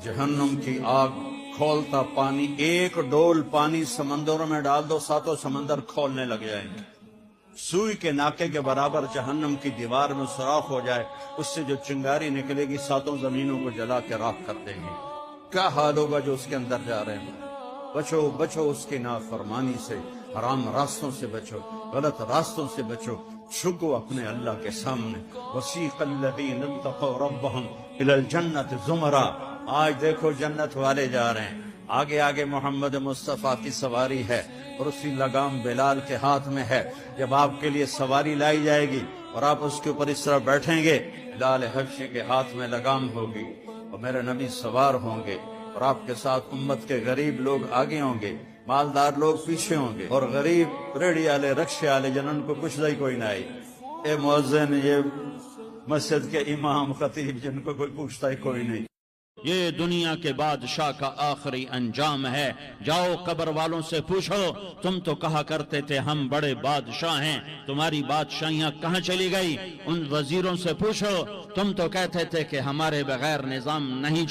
جہنم کی آگ کھولتا پانی، ایک ڈول پانی سمندروں میں ڈال دو، ساتوں سمندر کھولنے لگ جائیں گے۔ سوئی کے ناکے کے برابر جہنم کی دیوار میں سوراخ ہو جائے، اس سے جو چنگاری نکلے گی ساتوں زمینوں کو جلا کے راکھ کر دیں گے۔ کیا حال ہوگا جو اس کے اندر جا رہے ہیں؟ بچو بچو اس کی نافرمانی سے، حرام راستوں سے بچو، غلط راستوں سے بچو، جھکو اپنے اللہ کے سامنے۔ وسیق الذین اتقوا ربهم الی الجنۃ زمرا، آج دیکھو جنت والے جا رہے ہیں، آگے آگے محمد مصطفیٰ کی سواری ہے اور اسی لگام بلال کے ہاتھ میں ہے۔ جب آپ کے لیے سواری لائی جائے گی اور آپ اس کے اوپر اس طرح بیٹھیں گے، بلال حبشی کے ہاتھ میں لگام ہوگی اور میرے نبی سوار ہوں گے، اور آپ کے ساتھ امت کے غریب لوگ آگے ہوں گے، مالدار لوگ پیچھے ہوں گے، اور غریب ریڑھی والے رکشے والے جنہوں کو کچھ دائی کوئی نہ آئی، اے مؤذن، یہ مسجد کے امام خطیب جن کو کوئی پوچھتا ہی کوئی نہیں۔ یہ دنیا کے بادشاہ کا آخری انجام ہے۔ جاؤ قبر والوں سے پوچھو، تم تو کہا کرتے تھے ہم بڑے بادشاہ ہیں، تمہاری بادشاہیاں کہاں چلی گئی؟ ان وزیروں سے پوچھو، تم تو کہتے تھے کہ ہمارے بغیر نظام نہیں